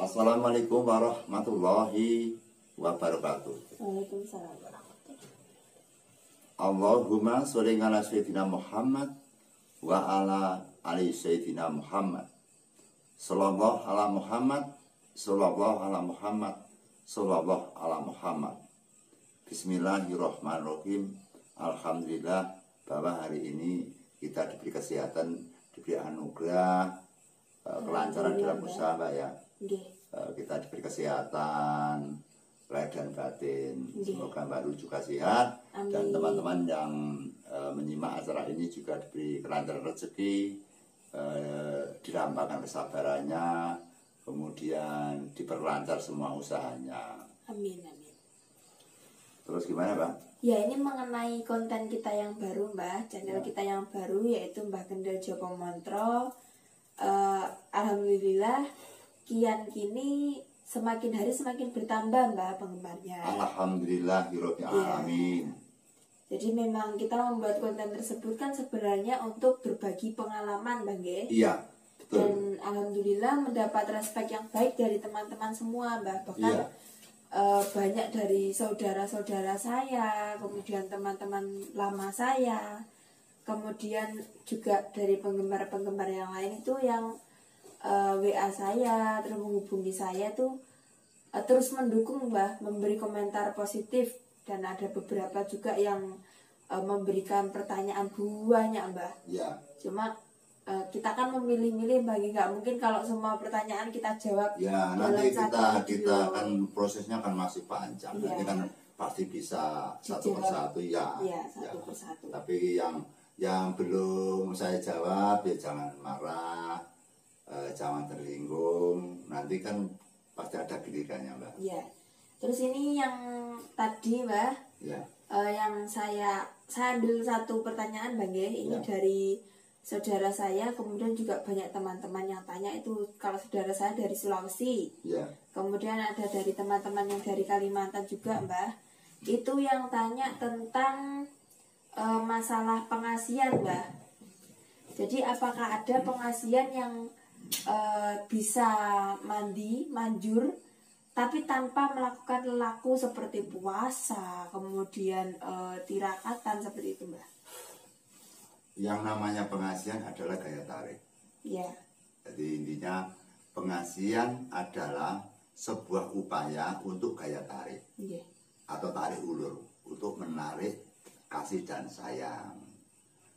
Assalamualaikum warahmatullahi wabarakatuh. Waalaikumsalam warahmatullahi. Allahumma sholli ala sayyidina Muhammad wa ala ali sayyidina Muhammad. Sallallahu ala Muhammad, sallallahu ala Muhammad, sallallahu ala Muhammad. Bismillahirrahmanirrahim. Alhamdulillah bahwa hari ini kita diberi kesehatan, diberi anugerah, kelancaran dalam usaha, Mbak ya. Kita diberi kesehatan lahir dan batin. Semoga Mbak Ru juga sehat. Amin. Dan teman-teman yang menyimak acara ini juga diberi kelancaran rezeki, dirampakkan kesabarannya, kemudian diperlancar semua usahanya. Amin, amin. Terus gimana, Mbak? Ya, ini mengenai konten kita yang baru, Mbak. Channel kita yang baru yaitu Mbah Kendel Joko Montro. Alhamdulillah kian kini semakin hari semakin bertambah, Mbak, penggemarnya. Alhamdulillahirabbil alamin. Jadi memang kita membuat konten tersebut kan sebenarnya untuk berbagi pengalaman, Bang. Iya, betul. Dan alhamdulillah mendapat respek yang baik dari teman-teman semua, Mbak. Bahkan banyak dari saudara-saudara saya, kemudian teman-teman lama saya, kemudian juga dari penggemar-penggemar yang lain itu yang WA saya, terus menghubungi saya tuh terus mendukung, Mbak, memberi komentar positif, dan ada beberapa juga yang memberikan pertanyaan banyak, Mbak. Ya. Cuma kita kan memilih-milih, bagi nggak mungkin kalau semua pertanyaan kita jawab. Ya, nanti kita kan prosesnya kan masih panjang. Ya. Nanti kan pasti bisa satu persatu ya. Iya, satu persatu. Tapi yang belum saya jawab ya jangan marah, jangan tersinggung. Nanti kan pasti ada gilirannya, Mbak. Iya. Terus ini yang tadi, Mbak. Ya. Yang saya ambil satu pertanyaan, Bang. Ini dari saudara saya, kemudian juga banyak teman-teman yang tanya itu. Kalau saudara saya dari Sulawesi, kemudian ada dari teman-teman yang dari Kalimantan juga, Mbak. Itu yang tanya tentang masalah pengasihan, Mbak. Jadi apakah ada pengasihan yang bisa mandi, manjur, tapi tanpa melakukan laku seperti puasa, kemudian tirakatan seperti itu, Mbak? Yang namanya pengasihan adalah gaya tarik. Iya. Jadi intinya pengasihan adalah sebuah upaya untuk gaya tarik. Iya. Atau tarik ulur, untuk menarik kasih dan sayang.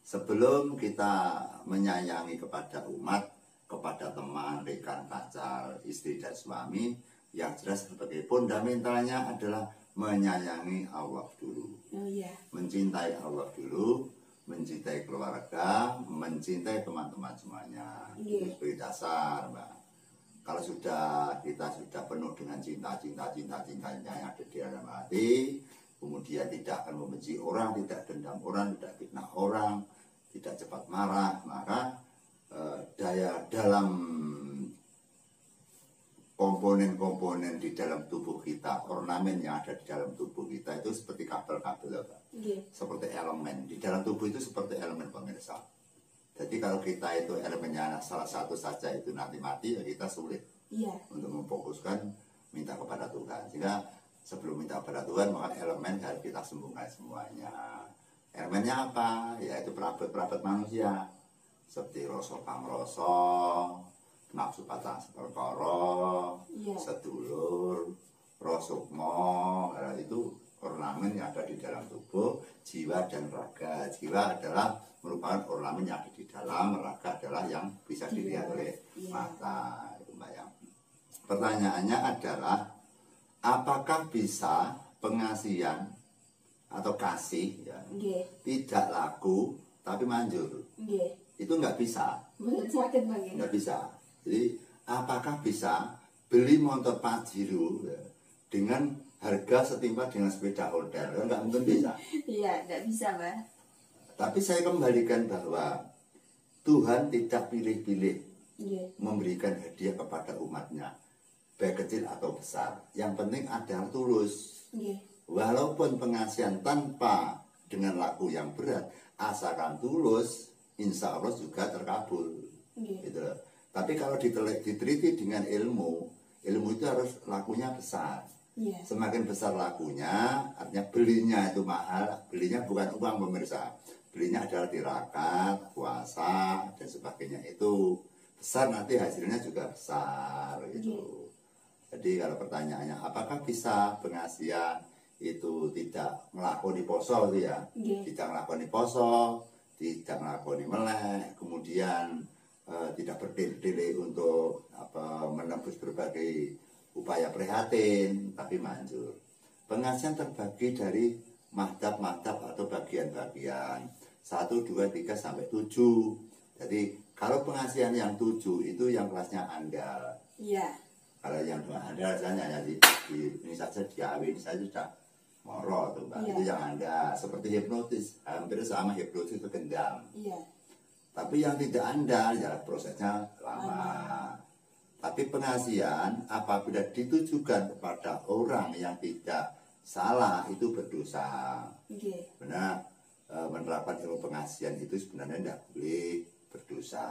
Sebelum kita menyayangi kepada umat, kepada teman, rekan, pacar, istri dan suami, yang jelas sebagai fundamentalnya adalah menyayangi Allah dulu. Oh, iya. Mencintai Allah dulu, mencintai keluarga, mencintai teman-teman semuanya. Itu sebagai dasar, Mbak. Kalau kita sudah penuh dengan cinta yang ada di dalam hati, kemudian tidak akan membenci orang, tidak dendam orang, tidak fitnah orang, tidak cepat marah, maka daya dalam komponen-komponen di dalam tubuh kita, ornamen yang ada di dalam tubuh kita itu seperti kabel-kabel, seperti elemen di dalam tubuh itu, seperti elemen, pemirsa. Jadi kalau kita itu elemennya salah satu saja itu nanti mati, ya kita sulit untuk memfokuskan minta kepada Tuhan. Sehingga sebelum minta kepada Tuhan, maka elemen harus kita sembuhkan semuanya. Elemennya apa? Yaitu perabot-perabot manusia, seperti rasa pangrasa, nafsu patang seperkara, sedulur, rosukmo, itu ornamen yang ada di dalam tubuh, jiwa dan raga. Jiwa adalah merupakan ornamen yang ada di dalam, raga adalah yang bisa dilihat oleh mata. Itu, Mbak, ya. Pertanyaannya adalah, apakah bisa pengasihan atau kasih tidak laku tapi manjur? Itu nggak bisa. Nggak bisa. Jadi apakah bisa beli motor Pajero dengan harga setimpal dengan sepeda Honda? Nggak mungkin bisa. Iya, nggak bisa, Mbak. Tapi saya kembalikan bahwa Tuhan tidak pilih-pilih memberikan hadiah kepada umatnya, baik kecil atau besar. Yang penting adalah tulus. Walaupun pengasihan tanpa dengan laku yang berat, asalkan tulus, insya Allah juga terkabul. Gitu. Tapi kalau diteliti dengan ilmu, ilmu itu harus lakunya besar. Semakin besar lakunya, artinya belinya itu mahal. Belinya bukan uang pemirsa, belinya adalah tirakat, puasa dan sebagainya. Itu besar, nanti hasilnya juga besar gitu. Jadi kalau pertanyaannya apakah bisa pengasihan itu tidak melakoni poso itu ya, tidak melakoni poso, tidak melakoni melek, kemudian tidak berdiri untuk menembus berbagai upaya prihatin, tapi manjur. Pengasihan terbagi dari madhab-madhab atau bagian-bagian 1, 2, 3 sampai 7. Jadi kalau pengasihan yang 7 itu yang kelasnya andal. Kalau yang andal misalnya ini saja diawi, ini saja sudah moro tuh Mbak. Itu yang andal. Seperti hipnotis, hampir sama hipnotis itu gendam. Tapi yang tidak andal ya prosesnya lama. Tapi pengasihan apabila ditujukan kepada orang yang tidak salah itu berdosa. Benar, menerapkan ilmu pengasihan itu sebenarnya tidak boleh berdosa.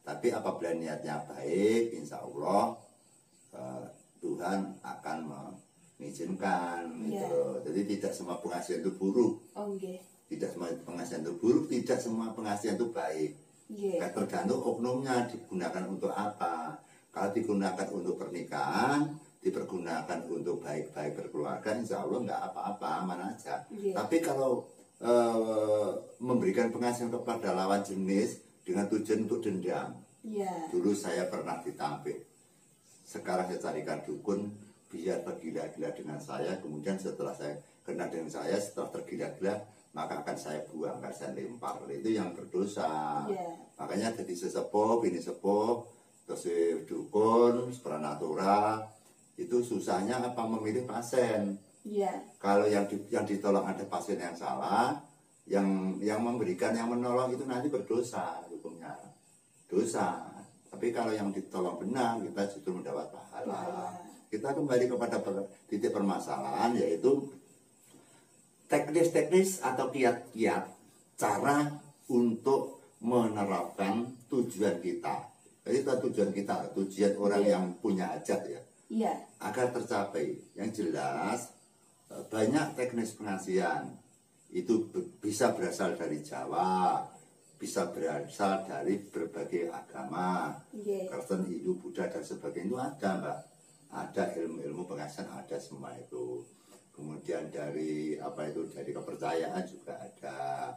Tapi apabila niatnya baik, insya Allah Tuhan akan mengizinkan. Gitu. Jadi tidak semua pengasihan itu buruk. Tidak semua pengasihan itu buruk, tidak semua pengasihan itu baik. Tergantung oknumnya digunakan untuk apa. Kalau digunakan untuk pernikahan, dipergunakan untuk baik-baik berkeluarga, insya Allah nggak apa-apa, aman aja. Tapi kalau memberikan pengasihan kepada lawan jenis dengan tujuan untuk dendam, dulu saya pernah ditampik. Sekarang saya carikan dukun biar tergila-gila dengan saya, kemudian setelah saya kena dengan saya, setelah tergila-gila maka akan saya buang, akan saya lempar. Itu yang berdosa. Makanya jadi sesepuh, bini sepuh, terus dukun, supranatural, itu susahnya apa memilih pasien. Kalau yang ditolong ada pasien yang salah, yang memberikan, yang menolong itu nanti berdosa hukumnya, dosa. Tapi kalau yang ditolong benar, kita justru mendapat pahala. Kita kembali kepada titik permasalahan, yaitu teknis-teknis atau kiat-kiat cara untuk menerapkan tujuan kita. Jadi tujuan kita, tujuan orang yang punya hajat ya, agar tercapai. Yang jelas banyak teknis pengasihan itu bisa berasal dari Jawa, bisa berasal dari berbagai agama, Kristen, Hindu, Buddha dan sebagainya itu ada Mbak. Ada ilmu-ilmu pengasihan, ada semua itu. Kemudian dari dari kepercayaan juga ada.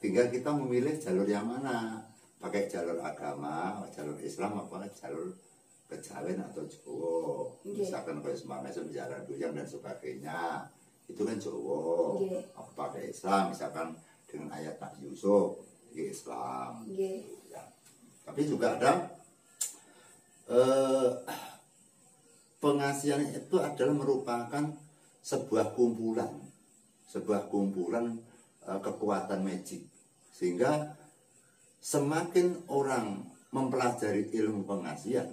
Tinggal kita memilih jalur yang mana. Pakai jalur agama, jalur Islam, apa jalur kejawen atau Jawa. Misalkan kayak semangat sejarah duyang dan sebagainya, itu kan Jawa. Apa pakai Islam, misalkan dengan ayat Nabi Yusuf, Islam. Ya. Tapi juga ada pengasihan itu adalah merupakan sebuah kumpulan kekuatan magic, sehingga semakin orang mempelajari ilmu pengasihan,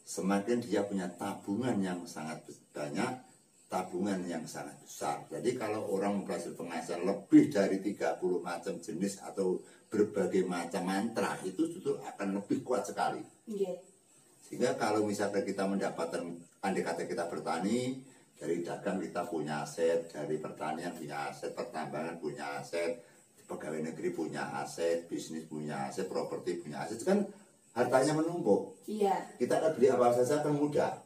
semakin dia punya tabungan yang sangat banyak, tabungan yang sangat besar. Jadi kalau orang mempelajari pengasihan lebih dari 30 macam jenis atau berbagai macam mantra, itu justru akan lebih kuat sekali. Sehingga kalau misalnya kita mendapatkan, andai kata kita bertani, dari dagang kita punya aset, dari pertanian punya aset, pertambangan punya aset, pegawai negeri punya aset, bisnis punya aset, properti punya aset, kan hartanya menumpuk. Kita akan beli apa saja kan mudah.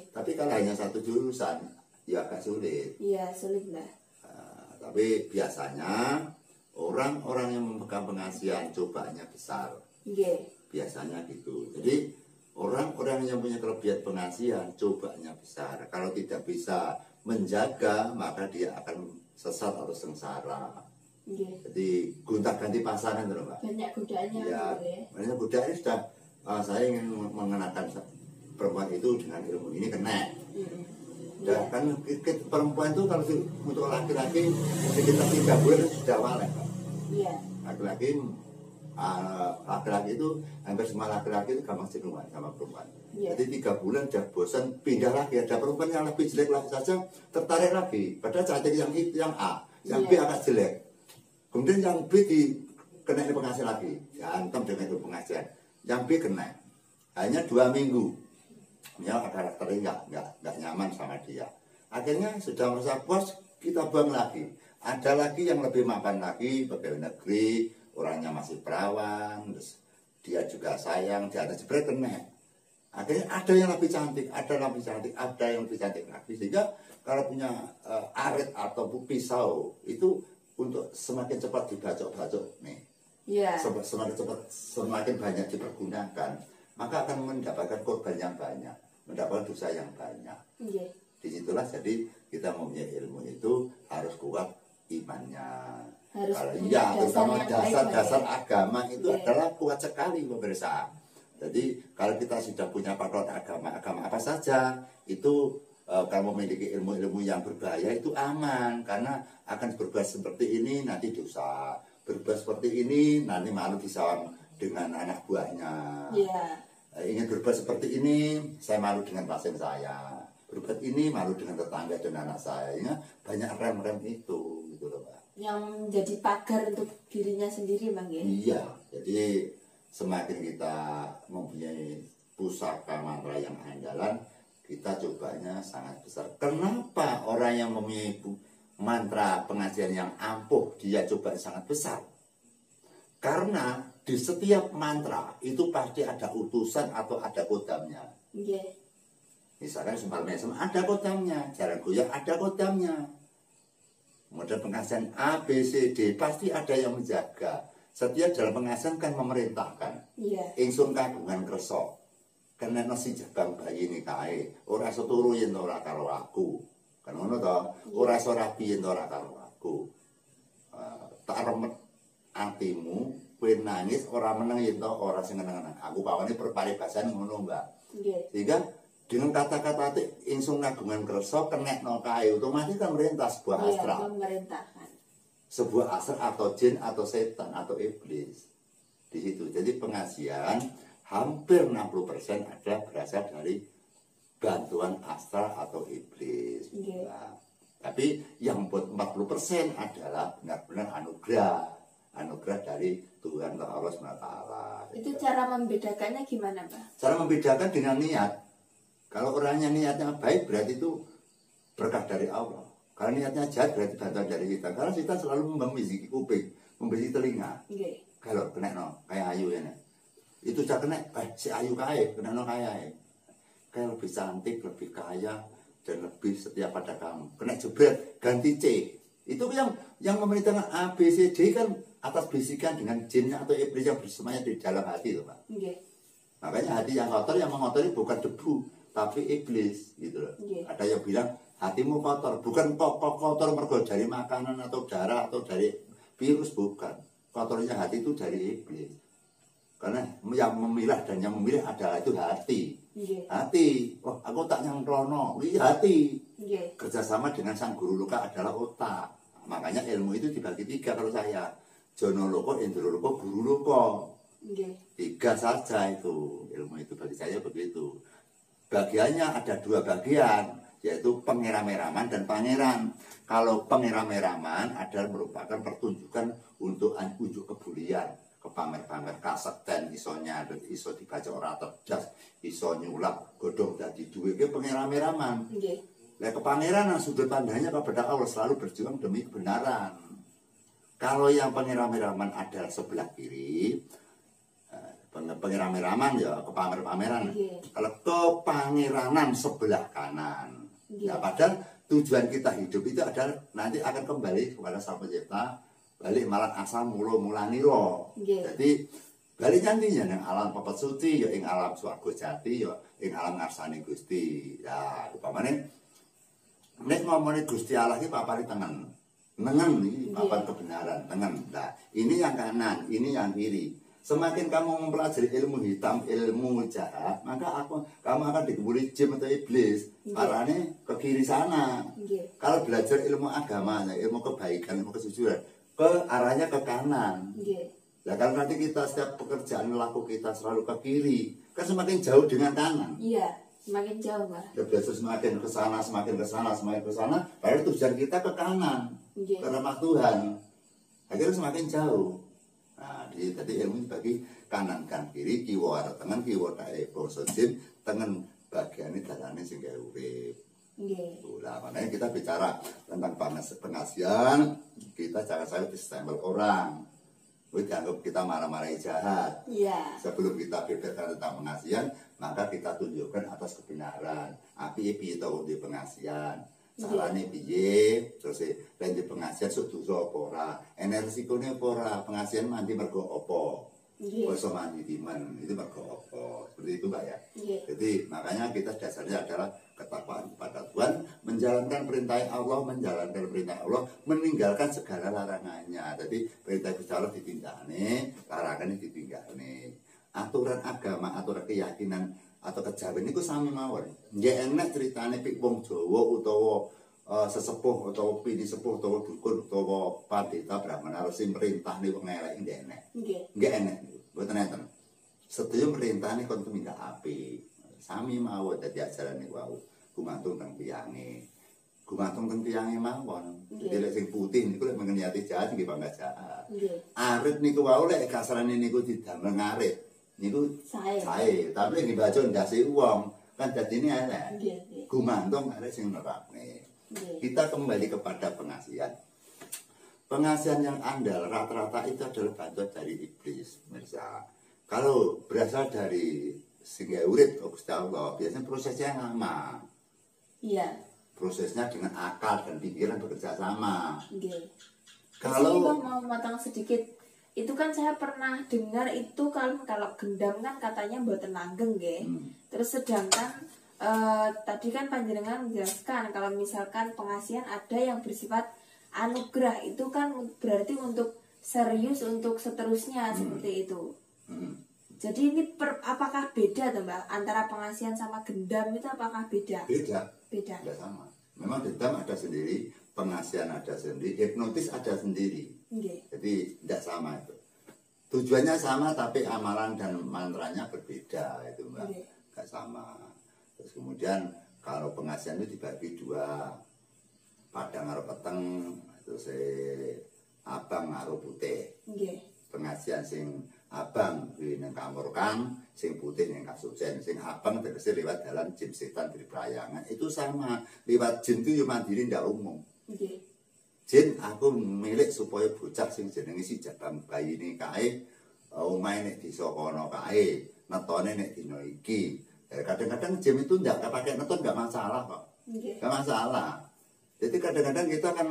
Tapi kalau hanya satu jurusan, ya agak sulit. Sulit lah. Tapi biasanya orang-orang yang memegang pengasihan cobanya besar. Biasanya gitu. Jadi orang-orang yang punya kelebihan pengasihan cobanya besar. Kalau tidak bisa menjaga, maka dia akan sesat atau sengsara. Jadi gonta-ganti pasangan loh Mbak. Banyak godaannya. Banyak godaan sudah. Saya ingin mengenakan perempuan itu dengan ilmu ini kena. Dan kan perempuan itu kalau untuk laki-laki sekitar 3 bulan sudah walek Pak. Laki-laki itu hampir semua laki-laki itu gampang jenuhan sama perempuan. Jadi 3 bulan sudah bosan, pindah lagi. Ada perempuan yang lebih jelek lagi saja tertarik lagi. Padahal cantik yang A, yang B agak jelek. Kemudian yang B kena pengasihan lagi, dihantam dengan itu pengasihan. Yang B kena, hanya 2 minggu. ya karakternya nggak nyaman sama dia. Akhirnya sudah merasa puas, kita buang lagi. Ada lagi yang lebih mapan lagi, pegawai negeri, orangnya masih perawan, terus dia juga sayang, dia ada jebret kena. Akhirnya ada yang lebih cantik, ada yang lebih cantik, ada yang lebih cantik lagi. Sehingga kalau punya arit atau pisau itu untuk semakin cepat dibacok-bacok nih, semakin cepat, semakin banyak dipergunakan, maka akan mendapatkan korban yang banyak, mendapatkan dosa yang banyak. Disitulah jadi kita mempunyai ilmu itu harus kuat imannya. Kalau terutama dasar agama itu adalah kuat sekali pemirsa. Jadi kalau kita sudah punya background agama apa saja itu kalau memiliki ilmu-ilmu yang berbahaya itu aman, karena akan berbuat seperti ini nanti dosa, berbuat seperti ini nanti malu disawang dengan anak buahnya. Ingin berbuat seperti ini saya malu dengan pasien saya, berbuat ini malu dengan tetangga dan anak saya. Ya, banyak rem-rem itu gitu loh Pak, yang menjadi pagar untuk dirinya sendiri Bang ya. Iya, jadi semakin kita mempunyai pusaka mantra yang andalan, kita cobanya sangat besar. Kenapa orang yang mempunyai mantra pengajian yang ampuh dia coba sangat besar? Karena di setiap mantra itu pasti ada utusan atau ada kodamnya. Misalkan Sumpah Mesem ada kodamnya, Jalan Goyang ada kodamnya. Model pengajian A, B, C, D pasti ada yang menjaga. Setiap dalam pengajian kan memerintahkan. Ingsun kagungan kersa. Kena nasi jabang bayi ini kae. Ora seturu yen ora karo aku. Kan ngono to. Ora rapi yen ora karo aku. Tak remet atimu, kowe nangis ora meneng yen to ora sing seneng-seneng. Aku pawane perparibasan ngono, Mbak. Sehingga dengan kata-kata ingsun kagungan kersa kenekno kae otomatis kan merintah sebuah astral. Sebuah astral atau jin atau setan atau iblis di situ. Jadi pengajian hampir 60% adalah berasal dari bantuan astral atau iblis. Nah, tapi yang buat 40% adalah benar-benar anugerah dari Tuhan Allah SWT. Itu cara membedakannya gimana Pak? Cara membedakan dengan niat. Kalau orangnya niatnya baik berarti itu berkah dari Allah. Kalau niatnya jahat berarti bantuan dari kita. Karena kita selalu membisiki kuping, membisiki telinga. Kalau kena kayak Ayu ya, itu saya kena si Ayu kaya, kena kaya. Kayak lebih cantik, lebih kaya dan lebih setia pada kamu. Kena jebret ganti C. Itu yang memerintahkan A, B, C, D kan atas bisikan dengan jinnya atau iblis yang bersemayam di dalam hati, Pak. Makanya hati yang kotor yang mengotori bukan debu, tapi iblis gitu loh. Ada yang bilang hatimu kotor, bukan kotor mergo dari makanan atau darah atau dari virus, bukan. Kotornya hati itu dari iblis. Karena yang memilah dan yang memilih adalah itu hati. Hati. Oh, aku tak nyangklono, ini hati. Kerjasama dengan sang guru loka adalah otak. Makanya ilmu itu dibagi 3 kalau saya. Jono loko, Indro loko, guru loko. 3 saja itu. Ilmu itu bagi saya begitu. Bagiannya ada 2 bagian, yaitu pengerameraman dan pangeran. Kalau pengerameraman adalah merupakan pertunjukan untuk unjuk kebulian, kepamer-pamer kasekten isonya, iso dibaca ora cerdas, iso nyulap godhong dadi duwe, ke pengerameraman. Lah kepangeranan sudut pandangnya kepada Allah selalu berjuang demi kebenaran. Kalau yang pengerameraman adalah sebelah kiri, pengerameraman ya kepamer-pameran. Kalau kepangeranan sebelah kanan. Ya padahal tujuan kita hidup itu adalah nanti akan kembali kepada Sang Pencipta, balik malah asal mulaniro. Jadi balik nantinya yang alam papat suci ya ing alam swarga jati ya ing alam ngarsane Gusti. Ya upamane nek ngomongin Gusti Allah iki papane tengen. Nengen ini papan kebenaran, tengen. Nah, ini yang kanan, ini yang kiri. Semakin kamu mempelajari ilmu hitam, ilmu jahat, maka kamu akan dikebuli jin atau iblis. Arahnya ke kiri sana. Kalau belajar ilmu agama, ilmu kebaikan, ilmu kesucian, ke arahnya ke kanan. Nah, kalau nanti kita setiap pekerjaan laku kita selalu ke kiri, kan semakin jauh dengan kanan. Semakin jauh, Pak. Ya belajar semakin ke sana, semakin ke sana, semakin ke sana, padahal tujuan kita ke kanan. Ke rumah Tuhan. Akhirnya semakin jauh. Nah, jadi ilmu dibagi kanan kan kiri, kiwa tengen, kiwa dae basa jin, tengen bagian ini dalane sing gawe urip. Nah, makanya kita bicara tentang pengasihan, kita jangan sampai distempel orang. Dianggap kita marah-marahi jahat. Sebelum kita beberkan tentang pengasihan, maka kita tunjukkan atas kebenaran. Api tahu di pengasihan. Salahnya piye, terus di pengasihan sedoso apa ora. Resikonya apa ora, pengasihan mandi mergo apa. Basa mandi diman, itu mergo apa. Seperti itu Mbak ya. Jadi makanya kita dasarnya adalah ketakwaan kepada Tuhan, menjalankan perintah Allah, meninggalkan segala larangannya. Jadi perintah Gusti Allah ditindakne, larangannya ditinggalne. Aturan agama, aturan keyakinan atau kejawen niku sami mawon. Nggih enek critane pik wong Jawa utawa sesepuh utawa pini sepuh utawa dukun utawa pandita brahmana sing merintah niku ngelek nggih enek. Nggih enek niku. Mboten enten. Sedaya perintahane kon tumindak apik. Sami mawon dadi ajaran niku wau. Gumantung teng tiyange. Gumantung teng tiyange mawon. Dadi lek sing putih niku lek mengeniati jahat nggih bangga jahat. Arit niku wau lek kasarane niku didamel ngarit. Niku sae, tapi lek dibaca ndase wong kan dadine elek. Gumantung arek sing nerapne. Kita kembali kepada pengasihan. Pengasihan yang andal rata-rata itu adalah bantuan dari iblis, pemirsa. Kalau berasal dari sehingga urip Gusti Allah, biasanya prosesnya lama. Prosesnya dengan akal dan pikiran bekerja sama. Kalau mau matang sedikit, itu kan saya pernah dengar itu kalau gendam kan katanya mboten langgeng nggih. Terus sedangkan tadi kan panjenengan menjelaskan kalau misalkan pengasihan ada yang bersifat anugerah, itu kan berarti untuk serius, untuk seterusnya seperti itu. Jadi ini apakah beda tuh Mbak antara pengasihan sama gendam itu, apakah beda? Beda. Tidak sama. Memang gendam ada sendiri, pengasihan ada sendiri, hipnotis ada sendiri. Jadi tidak sama itu. Tujuannya sama tapi amalan dan mantranya berbeda itu Mbak. Tidak sama. Terus kemudian kalau pengasihan itu dibagi dua, padang karo peteng, terus abang karo putih. Pengasihan sing abang di nang kamar kang, sing putih ning kasucen. Sing abang tegese lewat dalan jin setan berperayangan. Itu sama, lewat jin itu yo mandiri ndak umum. Jin aku milik supaya bocah sing jenenge si jabang bayi ini kae omahe nek desa kono kae, netone nek dina iki. Kadang-kadang jin itu ndak pakai neton nggak masalah kok. Nggak masalah. Jadi kadang-kadang kita kan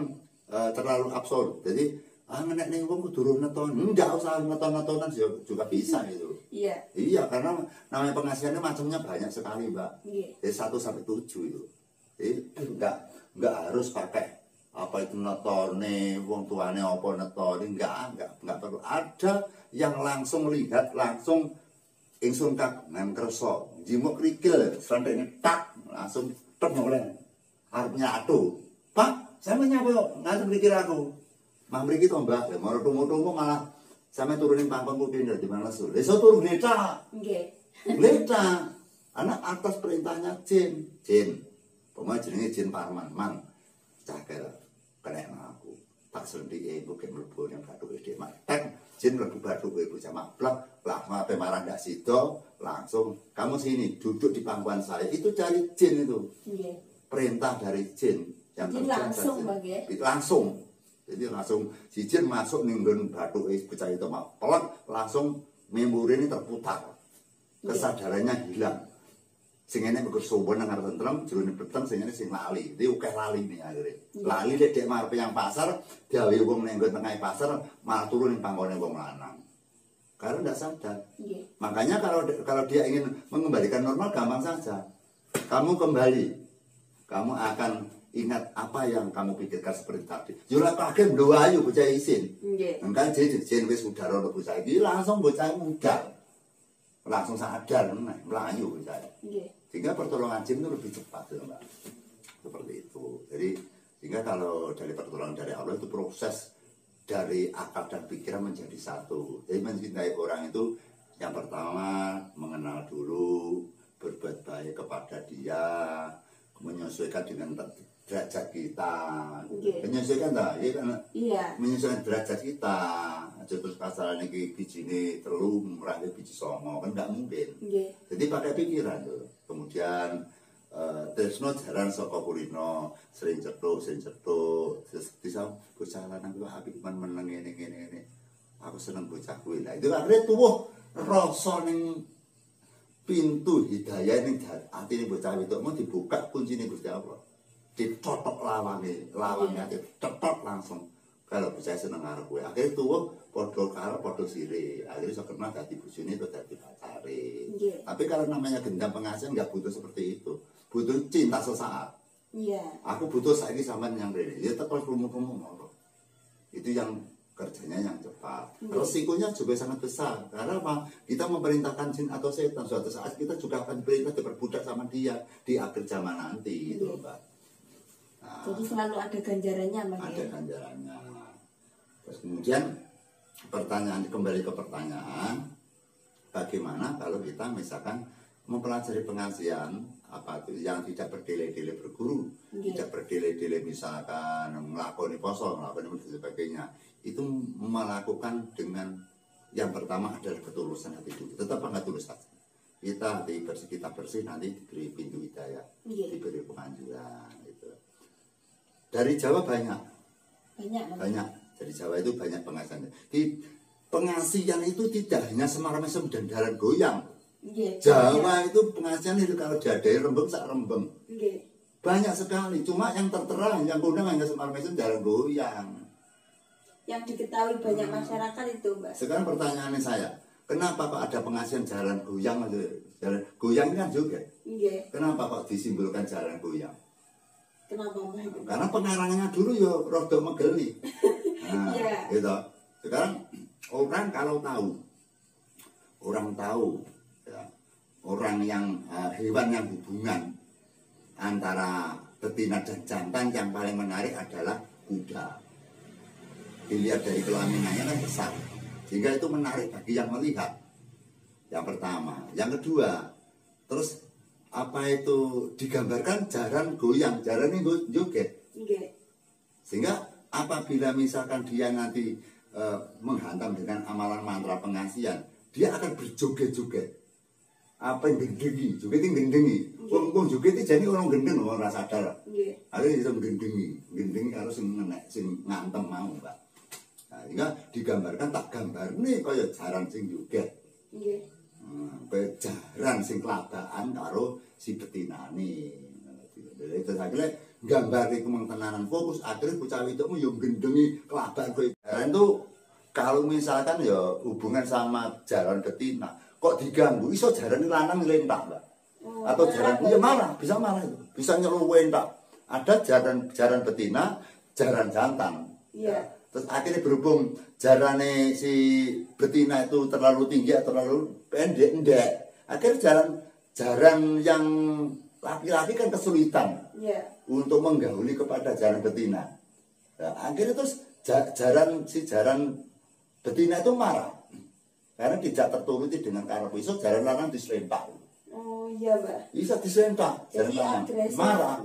terlalu absolut. Jadi nek ning wong kudu neton, enggak usah neton-netonan juga bisa gitu. Iya, karena namanya pengasihannya macamnya banyak sekali, Mbak. Dari 1 sampai 7 itu. Jadi enggak harus pakai apa itu netone, wong tuane apa netone, enggak perlu. Ada yang langsung lihat, langsung ingsun kak nang kersa, jimuk krikil, santene tak langsung tek oleh. Arep nyatu. Pak, saya menyapa ngaten mikir aku. Mah mriki to, Mbak, mau tunggu-tunggu malah sampe turunin pangkon kuping di mana lesu. Lesu turun gleta. Nggih. Gleta. Anak atas perintahnya jin. Pemain jenenge Jin Parman, Mang. Cakel kena aku. Tak sendiri aku ke mlebu yang batu gede mak. Jin mlebu batu kowe bocah mablak, lah mape marah ndak sido, langsung kamu sini duduk di pangkuan saya. Itu dari jin itu. Nggih. Perintah dari jin yang langsung bagi. Langsung. Jadi langsung si jin masuk ning nggon batu bocah itu mak. Pelak langsung memori ini terputar. Kesadarannya hilang. Sing enek mengko sowan nang arep tentrem, jerone peteng sing enek sing lali. Iki akeh lali nih akhire. Lali dek marep yang pasar, gawe wong ning tengah pasar, malah turun ning pangkone wong lanang. Karena tidak sadar. Makanya kalau dia ingin mengembalikan normal gampang saja. Kamu kembali, kamu akan ingat apa yang kamu pikirkan seperti tadi. Yo lek pake mlayu bocah isin. Engkan jen wis udara ono bocah iki langsung bocah muda. Langsung sadar melayu bocah. Sehingga pertolongan jin itu lebih cepat ya, Mbak. Seperti itu. Jadi sehingga kalau dari pertolongan dari Allah itu proses dari akal dan pikiran menjadi satu. Jadi mencintai orang itu yang pertama mengenal dulu, berbuat baik kepada dia, menyesuaikan dengan derajat kita. Menyesuaikan tak? Iya kan? Iya. Menyesuaikan derajat kita. Aja terus kasaran iki bijine 3 murah biji 9 kan enggak mungkin. Jadi pakai pikiran tuh. Kemudian Tresno jaran saka kulino, sering cetuk, terus bisa bocah lanang kuwi apik meneng ngene. Aku seneng bocah kuwi. Lah itu akhirnya tuwuh rasa ning pintu hidayah ning atine bocah wedokmu dibuka kuncine Gusti Allah. Ditotok lawange ditotok langsung. Kalau bocah seneng karo kowe, akhirnya tuwuh padha sire. Akhirnya iso kenal dadi bojone atau dadi pacare. Tapi kalau namanya gendam pengasihan enggak butuh seperti itu. Butuh cinta sesaat. Iya. Aku butuh saiki sampean yang rene. Ya teko rumu-rumu ngono. Itu yang kerjanya yang cepat. Resikonya juga sangat besar. Karena apa? Kita memerintahkan jin atau setan. Suatu saat kita juga akan diperintah diperbudak sama dia di akhir zaman nanti, gitu, Mbak. Nah, jadi selalu ada ganjarannya, Mbak. Ada ganjarannya. Terus kemudian kembali ke pertanyaan, bagaimana kalau kita misalkan mempelajari pengasihan apa itu yang tidak berdele-dele berguru, tidak berdele-dele misalkan melakoni poso, melakoni dan sebagainya, itu melakukan dengan yang pertama adalah ketulusan hati dulu. Tetap nggak tulus saja. Kita hati bersih, kita bersih, nanti diberi pintu hidayah, diberi penganjuran. Gitu. Dari Jawa banyak. Dari Jawa itu banyak pengasihan. Di pengasihan itu tidak hanya Semar Mesem dan Daran Goyang. Jawa itu pengasihan itu kalau diadai rembeng sak rembeng. Banyak sekali. Cuma yang tertera yang kondang hanya Semar Mesem Daran Goyang. Yang diketahui banyak masyarakat itu, Mbak. Sekarang pertanyaannya saya, kenapa kok ada pengasihan jalan goyang? Jalan goyang ini kan juga. Kenapa kok disimbolkan jalan goyang? Kenapa, Mbak? Karena pengarangnya dulu ya rada megeli. Nah, gitu. Sekarang orang kalau tahu, ya, orang yang hewan yang hubungan antara betina dan jantan yang paling menarik adalah kuda. Dilihat dari kelaminannya kan besar, sehingga itu menarik bagi yang melihat. Yang pertama, yang kedua, terus apa itu digambarkan jaran goyang, jaran ini joget. Sehingga apabila misalkan dia nanti menghantam dengan amalan mantra pengasihan, dia akan berjoget-joget. Apa yang gendengi, joget yang gendengi. Wong joget itu jadi orang gendeng, orang rasa sadar. Akhirnya bisa gendengi harus sing ngantem mau, Mbak. Nah, sehingga digambarkan tak gambar nih kaya jaran sing joget. Kaya jaran sing kelabaan karo si betinane. Jadi terus akhirnya gambar itu tenanan fokus, akhirnya bocah wedokmu yo gendengi kelabaan kowe. Jaran itu kalau misalkan ya hubungan sama jaran betina, kok diganggu iso jaran lanang lentak, Mbak. Atau jaran ya marah, bisa marah itu. Bisa nyeluwen tak. Ada jaran betina, jaran jantan. Terus akhirnya berhubung jarane si betina itu terlalu tinggi atau terlalu pendek, enggak. Akhirnya jaran yang laki-laki kan kesulitan untuk menggauli kepada jaran betina. Nah, akhirnya terus jaran betina itu marah karena tidak terturuti dengan karep. Iso jaran lanang diselentak. Oh iya, Mbak. Bisa diselentak jaran lanang. Marah.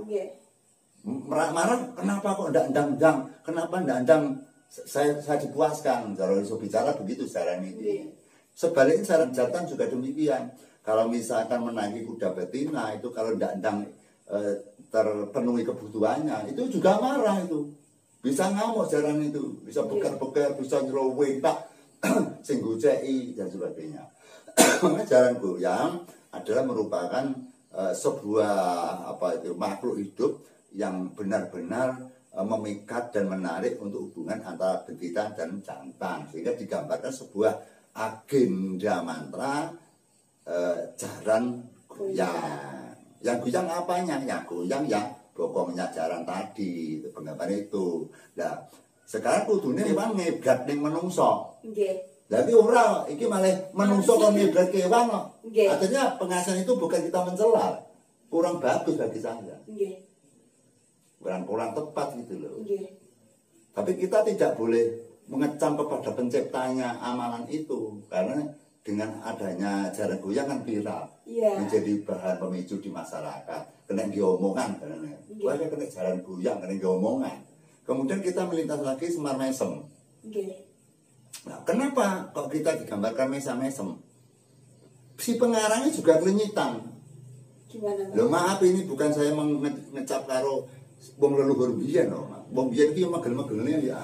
Marah, kenapa kok ndak ndang-ndang? Kenapa ndak ndang? Saya dipuaskan. Kalau iso bicara begitu jaran ini. Sebaliknya jaran jantan juga demikian. Kalau misalkan menaiki kuda betina itu kalau ndak ndang terpenuhi kebutuhannya, itu juga marah itu. Bisa ngamuk jaran itu, bisa beker-beker, bisa nyerowen tak sing goceki dan sebagainya. Jaran goyang adalah merupakan sebuah makhluk hidup yang benar-benar memikat dan menarik untuk hubungan antara betina dan jantan, sehingga digambarkan sebuah agenda mantra jaran goyang. Yang goyang apanya? Ya goyang yang bokongnya jaran tadi, itu penggambaran itu. Nah, sekarang kudune memang ngebrat ning menungso. Jadi ora iki malah menungso kok ngebrat kewan kok. Artinya pengasihan itu bukan kita mencela. Kurang bagus bagi saya. Kurang tepat gitu loh. Tapi kita tidak boleh mengecam kepada penciptanya amalan itu, karena dengan adanya jaran goyang kan viral, menjadi bahan pemicu di masyarakat, kena diomongan, kena jaran goyang, kena diomongan. Kemudian kita melintas lagi Semar Mesem. Nah, kenapa kok kita digambarkan mesem-mesem? Si pengarangnya juga kelinyitan. Gimana? Loh maaf, ini bukan saya mengecap karo wong leluhur biyen loh. Wong biyen iki megel-megelne ya.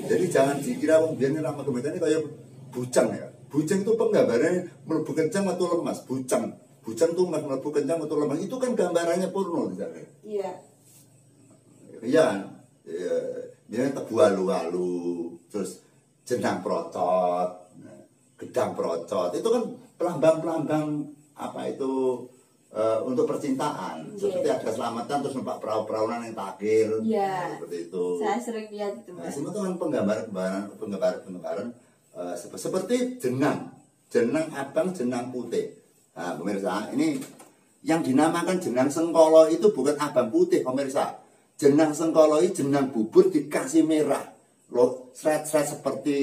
Jadi jangan dikira wong biyen ora megel-megelne kaya bujang ya. Bujang itu penggambarannya mlebu kencang atau lemas, bujang. Bujang tuh mlebu kencang atau lemas. Itu kan gambarannya porno misalnya. Iya. Iya. Dia tebu alu-alu, terus jenang procot, gedang procot. Itu kan pelambang-pelambang apa itu untuk percintaan. Seperti ada selamatan terus numpak perahu-perahuan yang takir. Iya. Seperti itu. Saya sering lihat itu. Nah, semua itu kan penggambaran seperti jenang abang, jenang putih. Nah, pemirsa, ini yang dinamakan jenang sengkolo itu bukan abang putih, pemirsa. Jenang sengkolo itu jenang bubur dikasih merah. Loh, seret-seret seperti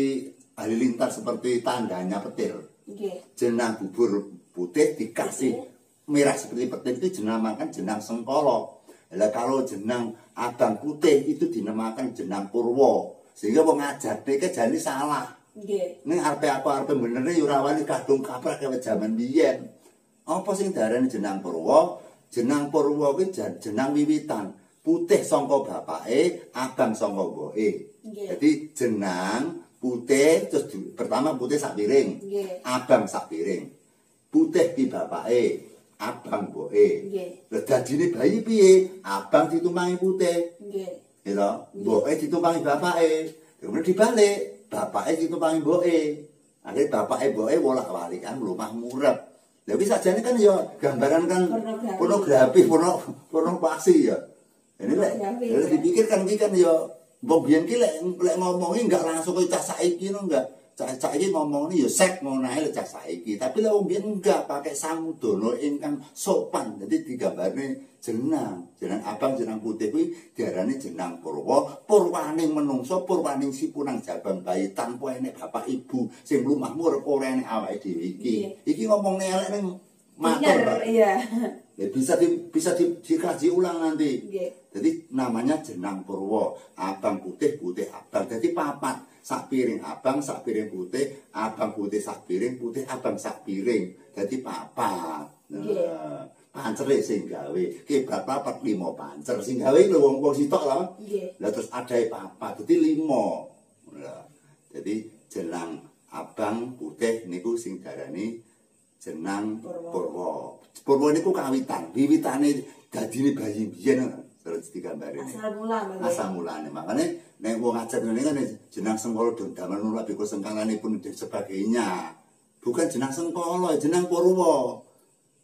halilintar seperti tandanya petir. Jenang bubur putih dikasih merah seperti petir itu dinamakan jenang sengkolo. Lah kalau jenang abang putih itu dinamakan jenang purwo. Sehingga wong ngajak dek jane salah. Ning arep bener ya ora wani kadung kaprak kaya jaman biyen. Apa sing darani jenang purwo? Jenang purwo kuwi jenang wiwitan. Putih sangka bapake, abang sangka mboke. Jadi jenang putih terus pertama putih sak piring. Abang sak piring. Putih ki bapake, abang mboke. Lah dadine bayi piye? Abang ditumpangi putih. Nggih. Gitu. Mboke ditumpangi bapake. Kemudian dibalik, bapake ditumpangi mboke. Akhire bapake mboke wolak-walik kan mlumah murep. Lah wis sajane kan ya gambaran kan pornografi, pornografi ya. Ini lek dipikirkan iki kan ya wong biyen ki lek ngomongi enggak langsung kaya cah saiki no enggak. Cah iki ngomongnya ya sek ngono ae lek cah saiki. Tapi lek wong biyen enggak pakai samudana ingkang sopan. Jadi digambarne jenang abang jenang putih kuwi diarani jenang purwa. Purwaning menungso, purwaning sipunang jabang bayi tanpa enek bapak ibu sing lumah murep ora enek awake dhewe iki. Iki ngomongne elek ning matur. Iya. Ya, bisa dikaji ulang nanti. Jadi namanya jenang purwo, abang putih abang. Jadi papat, sak piring abang, sak piring putih, abang putih sak piring, putih abang sak piring. Jadi papat. Nah, pancer sing gawe. Ki papat 5 pancer sing gawe lho wong sitok lah. Lah terus adae papat, dadi 5. Nah, jadi jenang abang putih niku sing darani jenang purwo. Purwo niku kawitan, wiwitane dadine bayi biyen terus digambare. Asal mulane. Makane nek wong ngajak ngene kan jenang sengkolo dondaman nula biko sengkanganipun dan sebagainya. Bukan jenang sengkolo, jenang purwo.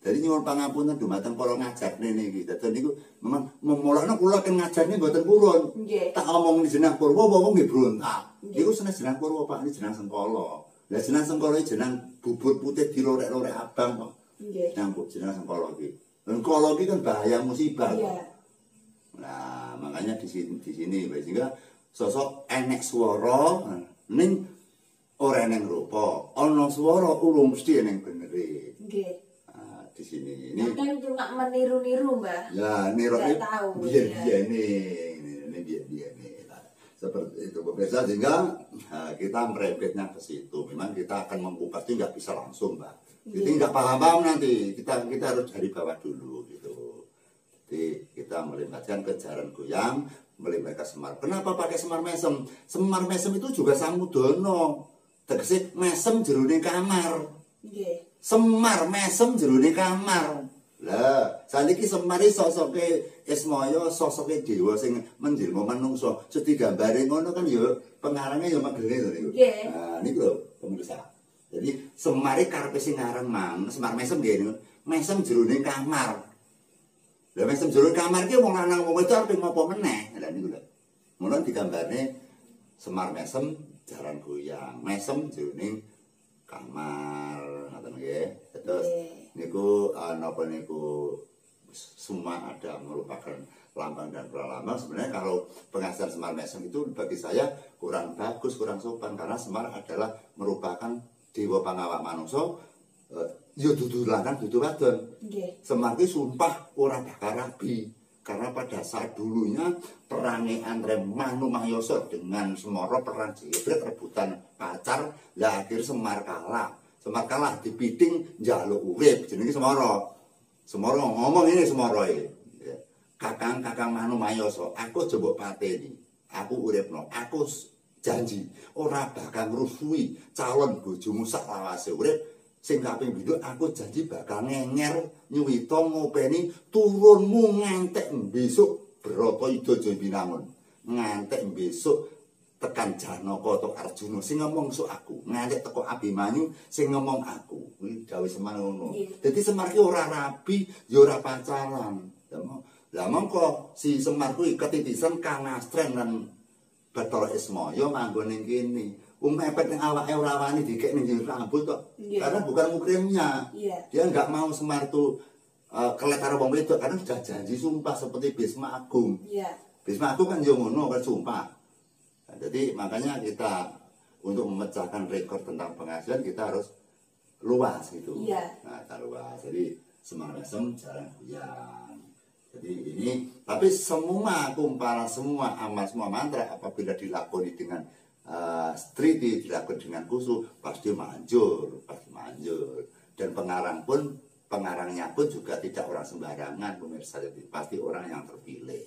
Jadi nyuwun pangapunten dumateng para ngajak rene iki. Dadi niku memang memulakno kula kan ngajarne mboten purun. Tak omong jenang purwo wong nggih brontak. Niku seneng jenang purwo Pak, ini jenang sengkolo. Lah jenang sengkolo iki jenang bubur putih dilorek-lorek abang kok. Nggih. Nyambut jenang sengkolo iki. Sengkolo iki kan bahaya musibah. Nah, makanya di sini sehingga sosok enek swara ning ora eneng rupa. Ana swara urung mesti eneng benere. Nggih. Nah, di sini ini kan cuma meniru-niru, Mbah. Ya, niru biyen-biyene. Ini biyen-biyene. Seperti itu pemirsa, sehingga kita merembetnya ke situ. Memang kita akan membuka itu nggak bisa langsung, Mbak. Jadi nggak paham nanti. Kita harus dari bawah dulu gitu. Jadi kita melibatkan kejaran goyang, melibatkan semar. Kenapa pakai semar mesem? Semar mesem itu juga samudana. Tegese mesem jerone kamar. Semar mesem jerone kamar. Lah, saniki Semar iki sosoke Ismaya, sosoke dewa sing menjelma manungsa. Terus digambare ngono kan ya pengarangnya ya megene to niku. Nah, niku lho pemirsa. Jadi Semar iki karepe sing aran mang, Semar mesem nggih niku. Mesem jerone kamar. Lah mesem jerone kamar iki wong lanang wong wedok arep ngopo meneh. Lah niku lho. Mulane digambarne Semar mesem jaran goyang, mesem jerone kamar, ngoten nggih. Terus niku napa niku semua ada merupakan lambang dan pralambang. Sebenarnya kalau pengajaran Semar mesem itu bagi saya kurang bagus, kurang sopan karena Semar adalah merupakan dewa pangawak manungsa. Ya dudu lanang dudu wadon. Semar ki sumpah ora bakal rabi karena pada saat dulunya perangnya antara Manu Mahyoso dengan Semara perang jebret rebutan pacar, lah akhir Semar kalah. Semar kalah dipiting njaluk urip jenenge Semara. Semoro ngomong ini Semoro ini. Kakang Manu Mayoso, aku coba pateni. Aku uripno, aku janji ora bakal ngrusui calon bojomu sak lawase urip. Sing kaping pindho aku janji bakal ngenger nyuwita ngopeni turunmu ngantek besok Brata Ida Jayabinangun. Ngantek besok tekan Janaka atau Arjuna sing ngomong sok aku. Ngantek teko Abimanyu sing ngomong aku. Kuwi dawuh Semar ngono. Dadi Semar ki ora rabi, ya ora pacaran. Lah mongko si Semar kuwi ketitisan kanastren lan Bathara Ismaya manggon ning kene. Mepet yang awake ora wani dikek ning rambut kok. Karena bukan mukrimnya. Dia nggak mau Semar tuh kelek karo wong wedok karena sudah janji sumpah seperti Bisma Agung. Bisma Agung kan yo ngono kan sumpah. Nah, jadi makanya kita untuk memecahkan rekor tentang penghasilan kita harus luas gitu. Nah, luas. Jadi Semar Mesem jarang goyang. Jadi ini tapi semua kumparan semua amal semua mantra apabila dilakoni dengan striti dilakukan dengan khusyuk pasti manjur dan pengarangnya pun juga tidak orang sembarangan pemirsa, jadi pasti orang yang terpilih,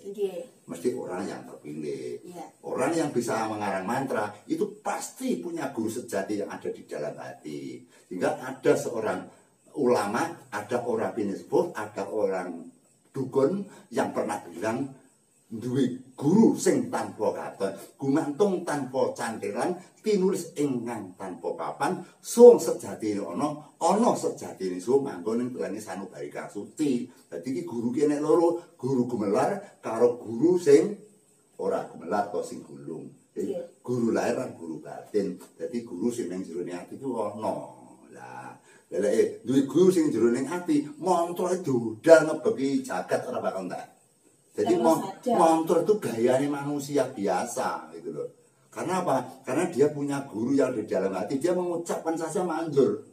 mesti orang yang terpilih, orang yang bisa mengarang mantra itu pasti punya guru sejati yang ada di dalam hati, sehingga ada seorang ulama, ada orang binisbut, ada orang dukun yang pernah bilang duwe guru sing tanpa katon, gumantung tanpa cantilan, tinulis ingkang tanpa papan, sung sejatine ana sejatine sung manggon ing telane sanubari kang suci. Dadi iki guru ki nek loro, guru gumelar karo guru sing ora gumelar to sing gulung. Guru lahir lan guru batin. Dadi guru sing ning jero ati ku ana. Lah duwe guru sing jero ning ati, mantra dodal ngebeki jagat ora bakal entek. Jadi mantra itu gayanya manusia biasa gitu loh. Karena apa? Karena dia punya guru yang di dalam hati, dia mengucapkan saja manjur.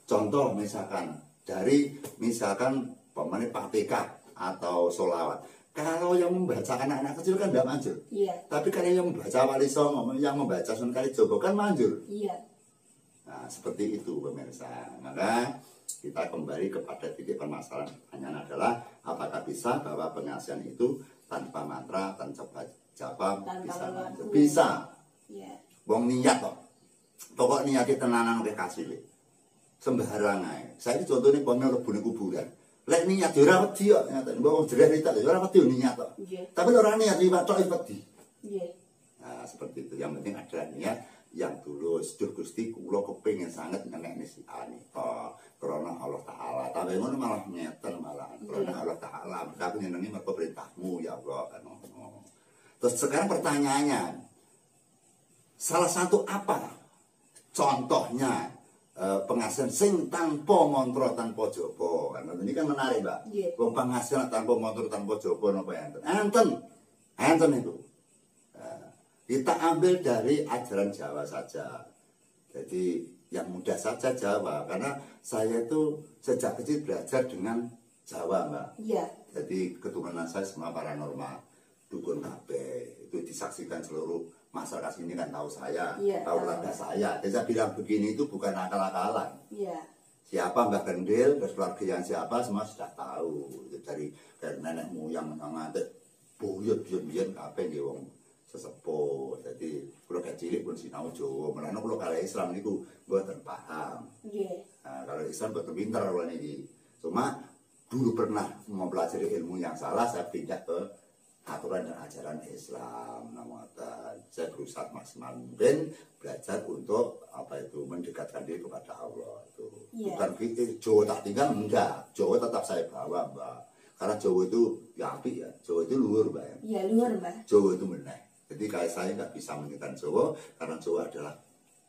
Contoh misalkan dari pemain Fatihah atau sholawat. Kalau yang membaca anak-anak kecil kan tidak manjur. Tapi kalau yang membaca Wali Songo, yang membaca Sunan Kalijaga kan manjur. Nah seperti itu pemirsa. Maka kita kembali kepada titik permasalahan. Pertanyaan adalah apakah bisa bahwa penghasilan itu tanpa mantra, tanpa japa bisa manjur? Bisa. Wong niat kok. Pokok niatnya tenanan oleh kasih. Sembarang ae. Saya contohnya pomnya lebu ning kuburan. Lek niat yo ora wedi kok ngaten. Wong jereh itu yo ora wedi niat kok. Tapi orang niat liwat tok wedi. Nah, seperti itu. Yang penting adalah niat yang tulus. Duh Gusti kula kepengin sangat ngenekne si ani. Karena Allah Ta'ala. Tapi ngono malah ngeten malah. Karena Allah Ta'ala. Aku nyenengi mergo perintahmu ya Allah. Terus sekarang pertanyaannya, salah satu apa contohnya penghasilan sing tanpa mantra tanpa jaba? Ini kan menarik, Mbak. Wong penghasilan tanpa mantra tanpa jaba napa enten? Enten itu. Kita ambil dari ajaran Jawa saja. Jadi yang mudah saja Jawa, karena saya itu sejak kecil belajar dengan Jawa, Mbak. Jadi keturunan saya semua paranormal, dukun kabeh, itu disaksikan seluruh masyarakat sini kan tahu saya, tahu keluarga saya. Jadi saya bilang begini itu bukan akal-akalan. Siapa Mbak Gendil, terus keluarga yang siapa semua sudah tahu. Itu dari nenek moyang ngantek buyut-buyut kabeh nggih wong sesepuh. Jadi kalau cilik pun sinau Jawa, mulane kalau kali Islam niku mboten paham. Nah, kalau Islam mboten pinter kalau niki. Cuma dulu pernah mempelajari ilmu yang salah, saya pindah ke aturan dan ajaran Islam. Saya berusaha maksimal mungkin belajar untuk apa itu mendekatkan diri kepada Allah itu. Bukan Jawa tak tinggal, enggak. Jawa tetap saya bawa, Mbak. Karena Jawa itu ya apik ya. Jawa itu luhur, Mbak. Iya, luhur, Mbak. Jawa itu meneh. Jadi kayak saya nggak bisa meninggalkan Jawa karena Jawa adalah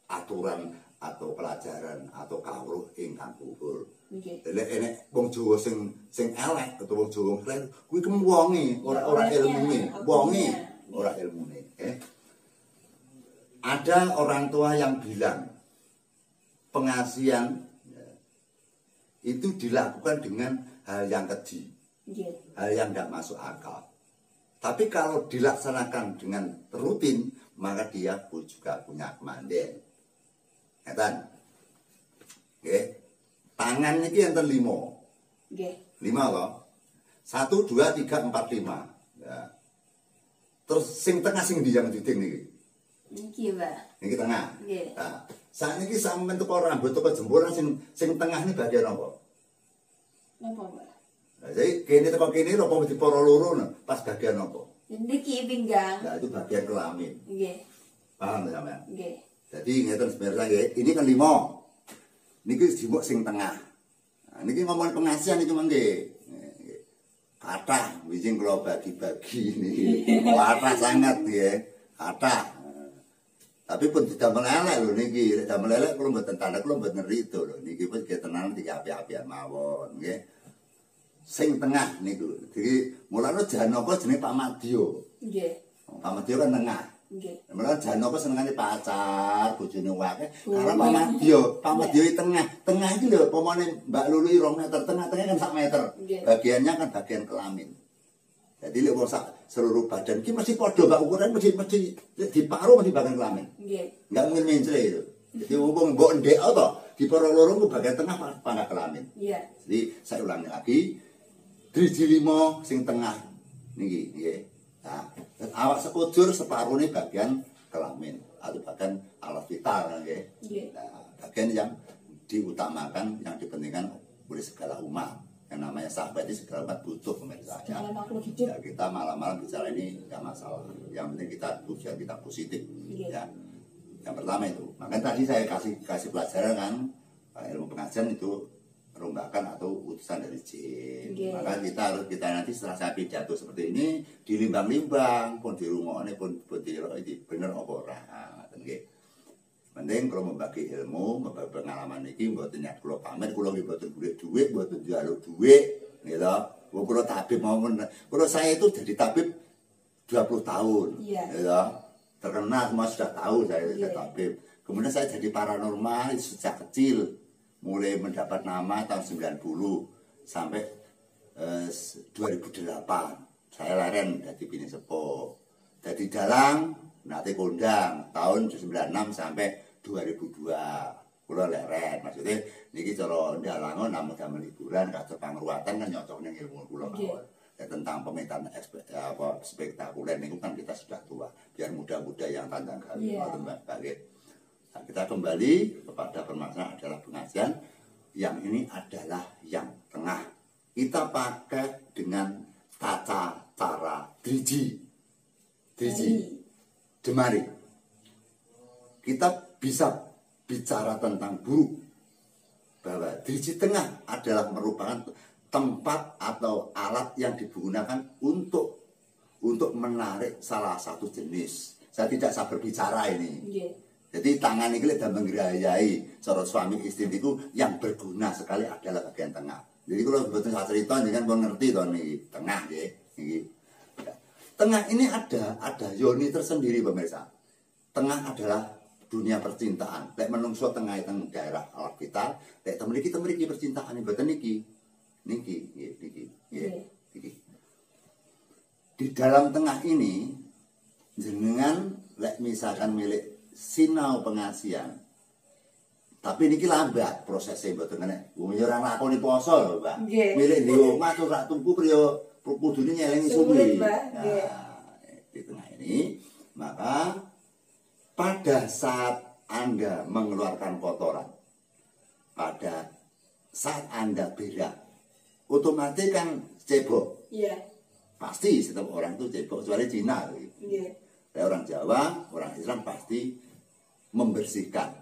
aturan atau pelajaran atau kawruh ingkang luhur. Enek wong Jawa sing elek atau wong Jawa elek kuwi wonge ora ilmune, wonge ora ilmune. Ada orang tua yang bilang pengasihan itu dilakukan dengan hal yang keji, hal yang tidak masuk akal. Tapi kalau dilaksanakan dengan rutin, maka dia pun juga punya kemandirian. Ngeten. Nggih. Tangan niki enten 5. Nggih. kok. 1 2 3 4 5. Ya. Terus sing tengah sing ndi yang diding niki? Niki, Pak. Niki tengah. Nggih. Nah, saat ini sampean teko rambut teko jempolan sing tengah ini bagian apa? Napa, Pak? Nah, jadi kene teko kene apa mesti para loro pas bagian apa? Niki pinggang. Nah, itu bagian kelamin. Nggih. Paham sampean? Nggih. Jadi ngeten sebenarnya nggih, ini kan 5. Niki jimuk sing tengah. Nah, niki ngomong pengasihan iki mengke. Kathah wijing kula bagi-bagi niki. Kathah sangat nggih. Kathah. Tapi pun didamel elek lho niki, nek damel elek kula mboten tanda kula mboten rido lho. Niki pun nggih tenan iki api-apian mawon nggih. Sing tengah niku. Jadi mulane Janaka jenenge Pak Madya. Nggih. Pak Madya kan tengah. Nggih. Mulane Janaka senengane pacar, bojone akeh. Karena Pak Madya, Pak Madya tengah. Tengah iki lho pomone Mbak Lulu 2 meter, tengah-tengah kan 1 meter. Bagiannya kan bagian kelamin. Jadi lek wong seluruh badan iki mesti padha Mbak ukuran mesti di paru mesti bagian kelamin. Nggih. Enggak mungkin mencre itu. Jadi wong mbok ndek to, di para loro ku bagian tengah pangkat kelamin. Iya. Jadi saya ulangi lagi. Driji 5 sing tengah niki nggih. Nah, awak sekujur separuhnya bagian kelamin atau bagian alat vital nggih. Nah, bagian yang diutamakan, yang dipentingkan oleh segala umat. Yang namanya sahabat itu segala umat butuh pemirsa. Ya, kita malam-malam bicara ini nggak masalah. Yang penting kita tujuan kita positif. Ya. Yang pertama itu. Makanya tadi saya kasih pelajaran kan ilmu pengajian itu rombakan atau utusan dari jin. Maka kita nanti setelah saya pidato seperti ini dilimbang-limbang pun di rumah ini pun di bener apa ora. Nggih. Penting kalau membagi ilmu, membagi pengalaman iki mboten niat kula pamer, kula nggih mboten golek dhuwit, mboten njaluk dhuwit, gitu. Wong kula tabib mawon. Kula saya itu jadi tabib 20 tahun. Gitu. Terkenal semua sudah tahu saya tabib. Kemudian saya jadi paranormal sejak kecil. Mulai mendapat nama tahun 90 sampai 2008. Saya laren dari Bini Sepo. Dari dalang nanti kondang tahun 96 sampai 2002. Kula leren, maksudnya niki cara ndalango namung damel liburan kados pangruwatan kan nyocok ning ilmu kula mawon. Ya, tentang pemetaan spektakuler niku kan kita sudah tua. Biar muda-muda yang tandang kali ngoten Mbak. Nah, kita kembali kepada permasalahan adalah pengajian. Yang ini adalah yang tengah. Kita pakai dengan tata cara driji. Jemari. Kita bisa bicara tentang buruk. Bahwa driji tengah adalah merupakan tempat atau alat yang digunakan untuk menarik salah satu jenis. Saya tidak sabar bicara ini. Jadi tangan ini dalam menggerayai cara suami istri itu yang berguna sekali adalah bagian tengah. Jadi kalau betul saya cerita jangan mengerti toh nih tengah ya. Tengah ini ada yoni tersendiri pemirsa. Tengah adalah dunia percintaan. Lek menungso tengah itu daerah alat kita, lek temriki percintaan ini betul niki. Di dalam tengah ini jenengan lek misalkan milik sinau pengasian. Tapi niki lambat prosesnya mboten kene. Wong yo ora nglakoni poso lho, Mbak. Milih di omah tuh rak tumpu priyo kudune nyelengi suwi. Di tengah ini maka pada saat Anda mengeluarkan kotoran, pada saat Anda berak, otomatis kan cebok. Pasti setiap orang itu cebok, kecuali Cina. Orang Jawa, orang Islam pasti membersihkan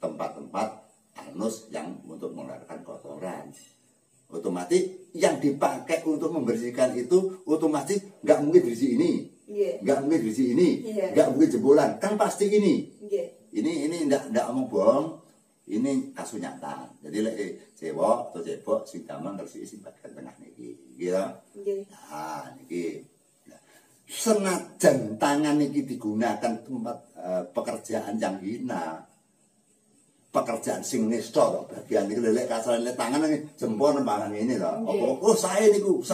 tempat-tempat anus yang untuk mengeluarkan kotoran. Otomatis yang dipakai untuk membersihkan itu otomatis nggak mungkin dari sini, nggak mungkin dari sini, nggak mungkin jebolan, kan pasti ini. Ini nggak omong bohong, ini kasus nyata. Jadi cewek atau cebok sing damang bersih bagian tengah niki, gitu. Nah, niki. Senajan tangan ini digunakan tempat pekerjaan yang hina, pekerjaan sing nista bagian ini lelek kasar lelek tangan ini jempol nembangan ini loh. Oh saya niku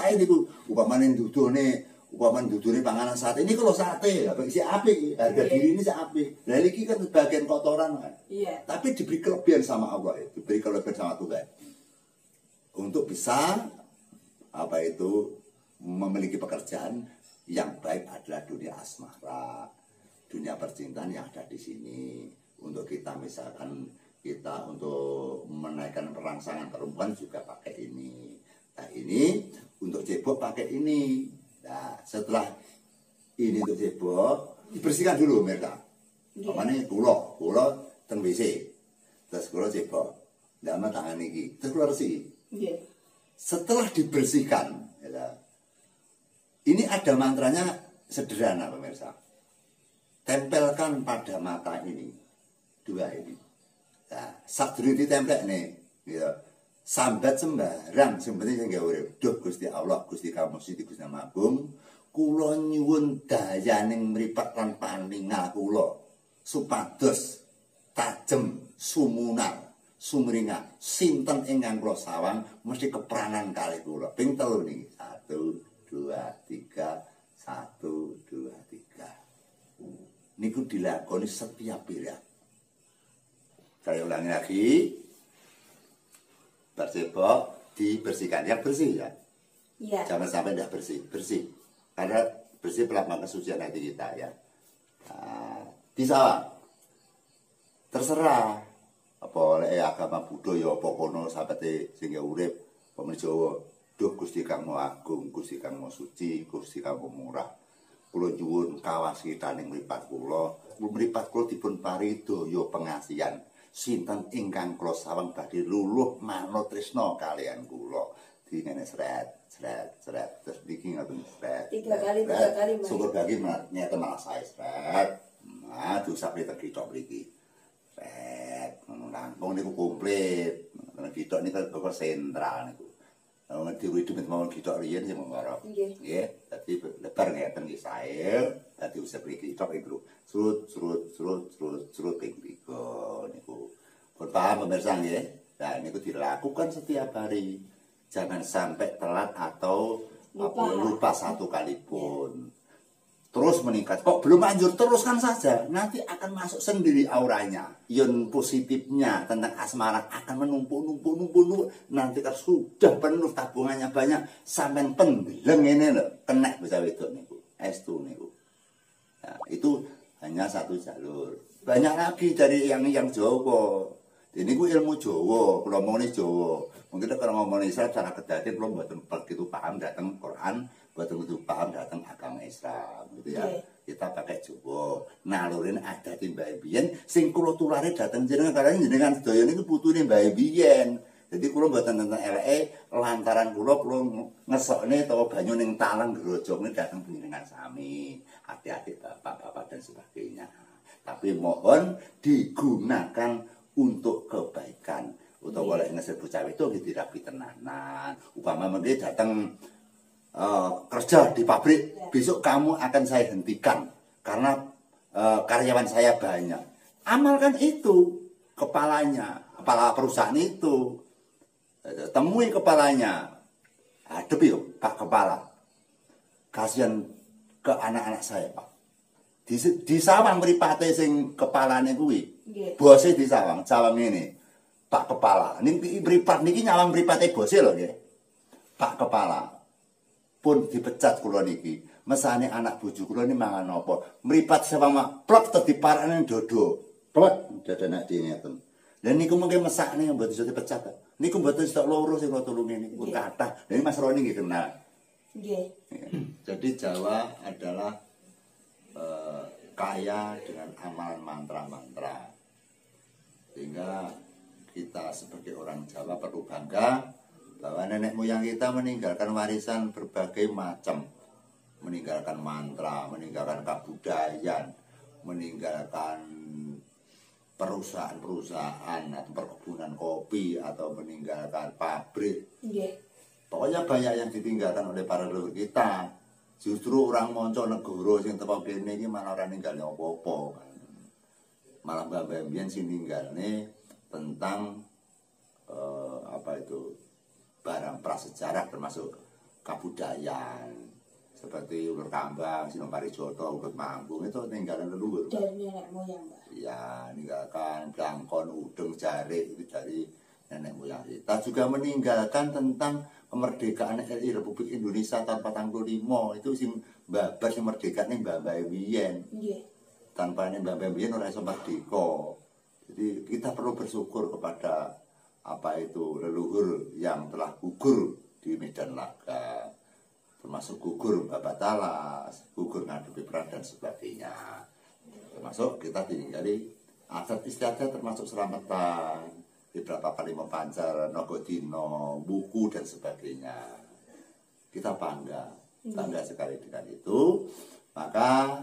umpamane dudune panganan sate ini kalau sate isi api harga diri ini api. Lah iki kan bagian kotoran kan. Tapi diberi kelebihan sama Allah, diberi kelebihan sama Tuhan untuk bisa memiliki pekerjaan yang baik adalah dunia asmara, dunia percintaan yang ada di sini. Untuk kita misalkan kita untuk menaikkan perangsangan perempuan juga pakai ini. Nah ini untuk cebok pakai ini. Nah setelah ini untuk cebok dibersihkan dulu mereka. Makanya kulo teng WC, terus kulo cebok, ndama tangan iki, terus kulo resiki. Setelah dibersihkan, ya, ini ada mantranya sederhana pemirsa. Tempelkan pada mata ini, dua ini. Nah, sadurunge ditempel nih, gitu. Sambat sembarang, sebenarnya saya nggak urip. Duh Gusti Allah, Gusti Kamu Siti Gusti Agung, kula nyuwun dayaning mripat lan paningal kula supados tajem sumunar sumringah sinten ingkang kula sawang mesti kepranan kalih kula. Ping 3 niki. 1 2 3 1 2 3. Niku dilakoni setiap pilihan. Saya ulangi lagi. Bercebok dibersihkan yang bersih ya. Iya. Jangan sampai tidak bersih. Karena bersih pelambang kesucian hati kita ya. Nah, disawang. Terserah apa oleh agama Buddha ya apa kono sabete sing urip pemene Jawa. Duh Gusti Kang Agung, Gusti Kang Suci, Gusti Kang Murah. Kula nyuwun kawasitaning mripat kula dipun paringi daya pengasihan. Sinten ingkang kula sawang badhe luluh manut tresna kalian kula. Dingene sret terus niki ngoten sret. 3 kali Mas. Syukur bagi nyata malah saya sret. Nah, dosa prita kitok mriki. Sret, langkung niku komplit. Nek kitok niku kok sentral niku. Nek diwidi mawon kitok riyen sing ngarep. Nggih, dadi lebar ngeten nggih sae. Dadi usah mriki kitok iku. Surut ping 3 niku. Pun paham pemirsa nggih? Nah, niku dilakukan setiap hari. Jangan sampai telat atau lupa satu kali pun. Terus meningkat. Kok belum anjur, teruskan saja. Nanti akan masuk sendiri auranya. Ion positifnya tentang asmara akan menumpuk. Nanti kan sudah penuh tabungannya banyak. Sampai pendeleng ini loh. Kena bisa wedok niku. Estu niku. Nah, itu hanya satu jalur. Banyak lagi dari yang Jawa. Ini ku ilmu Jawa, kalau ngomongin Jawa. Mungkin kalau ngomongin Islam secara kedati belum buatan begitu paham datang Quran, buatan begitu paham datang agama Islam, gitu ya. Kita pakai Jawa, nalurin ada di Mbak Biyen, sing kulo tulare datang jenengan karena jenengan sedaya niku putune Mbak Biyen. Jadi kulo buatan tentang LE lantaran kulo ngesokne atau banyu ning talang grojone datang jenengan sami. Hati-hati bapak-bapak dan sebagainya. Tapi mohon digunakan untuk kebaikan. Untuk oleh ngesir bocah itu tidak tenanan. Upama mungkin datang kerja di pabrik, besok kamu akan saya hentikan karena karyawan saya banyak. Amalkan itu kepalanya, kepala perusahaan itu. Temui kepalanya. Hadep yuk Pak Kepala. Kasihan ke anak-anak saya Pak. Disawang mripate sing kepalane kuwi. Bose disawang, sawang ini. Pak Kepala. Niki mripat niki nyawang mripate bose lho nggih. Pak Kepala. Pun dipecat kula niki. Mesane anak bojo kula ni mangan apa? Mripat sawang mak plek tadi parane dodo. Plek dadak dene ngeten. Lah niku mengke mesakne mboten iso dipecat. Niku mboten stok loro sing kula tulungi niku kathah. Lah Mas Roni nggih kenal. Nggih. Jadi Jawa adalah kaya dengan amalan mantra-mantra. Sehingga kita sebagai orang Jawa perlu bangga bahwa nenek moyang kita meninggalkan warisan berbagai macam. Meninggalkan mantra, meninggalkan kebudayaan, meninggalkan perusahaan-perusahaan atau perkebunan kopi atau meninggalkan pabrik. Pokoknya banyak yang ditinggalkan oleh para leluhur kita. Justru orang monco negara sing teko kene iki malah ora ninggalne apa-apa. Malah Mbak Biyen sing ninggalne tentang barang prasejarah termasuk kebudayaan seperti ulur kambang, Sinom Parijoto, ulur manggung itu ninggalan leluhur. Dari nenek moyang, Mbak. Iya, ninggalkan blangkon, udeng, jarik itu dari nenek moyang kita. Juga meninggalkan tentang kemerdekaan RI Republik Indonesia tahun 45 itu sing babar sing merdeka ning Mbah-mbah Wiyen. Tanpa ning Mbah-mbah Wiyen ora iso merdeka. Jadi kita perlu bersyukur kepada apa itu leluhur yang telah gugur di medan laga, termasuk gugur Babat Talas, gugur ngadepi perang dan sebagainya. Termasuk kita tinggali adat istiadat termasuk selamatan, beberapa kalimat pancar, nogodino, buku dan sebagainya. Kita bangga sekali dengan itu. Maka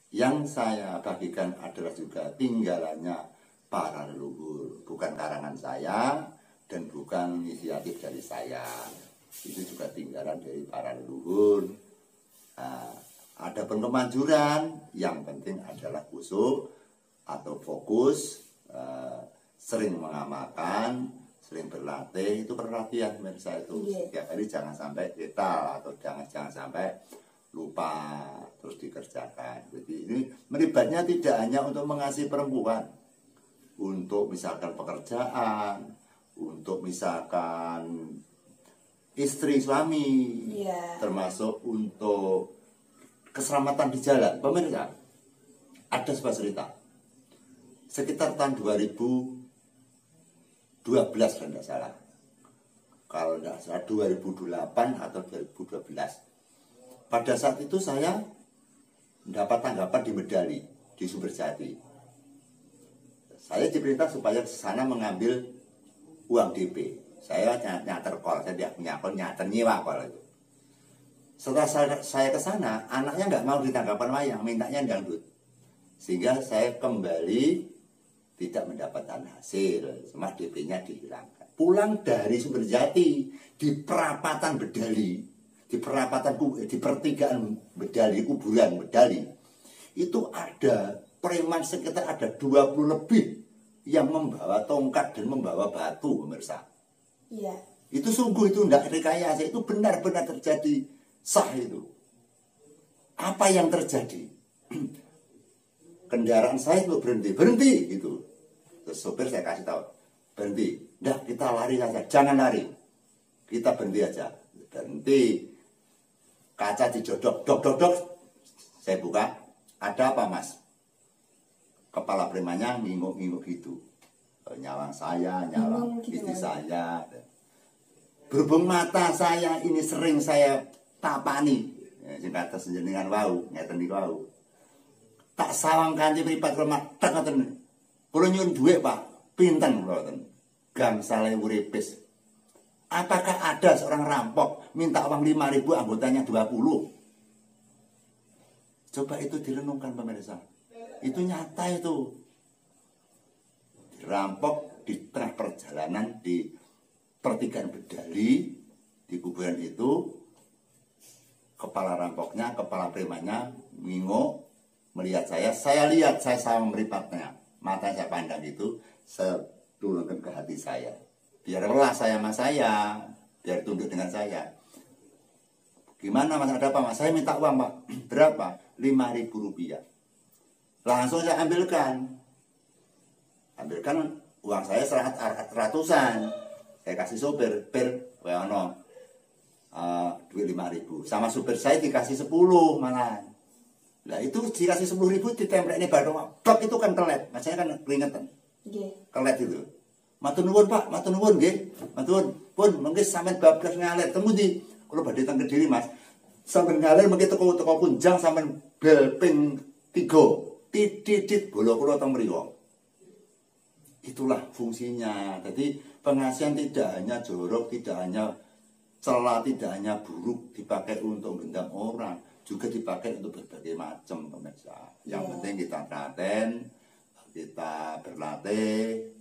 yang saya bagikan adalah juga tinggalannya para leluhur, bukan karangan saya dan bukan inisiatif dari saya. Itu juga tinggalan dari para leluhur. Nah, ada kemajuran, yang penting adalah kusuk atau fokus, sering mengamalkan, sering berlatih. Itu perhatian pemirsa itu. Setiap hari jangan sampai kita atau jangan sampai lupa terus dikerjakan. Jadi ini melibatnya tidak hanya untuk mengasihi perempuan, untuk misalkan pekerjaan, untuk misalkan istri suami, termasuk untuk keselamatan di jalan. Pemirsa, ada sebuah cerita sekitar tahun 2012 kalau tidak salah. Kalau tidak salah 2008 atau 2012. Pada saat itu saya mendapat tanggapan di Medali, di Sumberjati. Saya diperintah supaya ke sana mengambil uang DP. Saya nyater kol, saya tidak punya kol, nyater nyewa kol itu. Setelah saya ke sana, anaknya nggak mau ditanggapan wayang, mintanya dangdut. Sehingga saya kembali tidak mendapatkan hasil, cuma DP-nya dihilangkan. Pulang dari Sumberjati di perapatan Bedali, di pertigaan Bedali, kuburan Bedali, itu ada preman sekitar ada 20 lebih yang membawa tongkat dan membawa batu, pemirsa. Iya. Itu sungguh itu tidak rekayasa, itu benar-benar terjadi, sah itu. Apa yang terjadi? Kendaraan saya itu berhenti gitu. Terus sopir saya kasih tahu, berhenti. Dah, kita lari saja, jangan lari. Kita berhenti aja. Berhenti. Kaca dijodok, dok. Saya buka, ada apa mas? Kepala premannya nginguk-nginguk gitu. Nyawang saya, nyawang istri saya. Berhubung mata saya ini sering saya tapani. Sing kados jenengan wau, ngeten niku wau. Tak sawang kanthi mripat rumah tek ngoten. Kula nyuwun dhuwit, Pak. Pinten kula ngoten. Gangsal uripis. Apakah ada seorang rampok minta uang 5.000, anggotanya 20? Coba itu direnungkan pemirsa. Itu nyata itu. Dirampok di tengah perjalanan di pertigaan Bedali, di kuburan itu. Kepala rampoknya, kepala premannya nginguk melihat saya lihat, saya sama meripatnya. Mata saya pandang itu, saya turunkan ke hati saya. Biar lelah saya sama saya, biar tunduk dengan saya. Gimana mas, ada apa mas? Saya minta uang pak. Berapa? 5.000 rupiah. Langsung saya ambilkan uang saya ratusan. Saya kasih sopir, duit 5.000. Sama supir saya dikasih 10 malah. Nah itu dikasih 10.000 ditempel ini baru bak itu kan kelet. Mas saya kan keringetan. Kelet itu. Matur nuwun Pak, matur nuwun nggih. Matur pun mengke sampean bablas ngalir temu di kula badhe teng Kediri Mas. Sampean ngalir mengke teko kunjang sampean bel ping 3. Titit bola kula teng mriku. Itulah fungsinya. Jadi pengasihan tidak hanya jorok, tidak hanya celah, tidak hanya buruk dipakai untuk mendam orang, juga dipakai untuk berbagai macam pemirsa. Yang penting kita telaten, kita berlatih.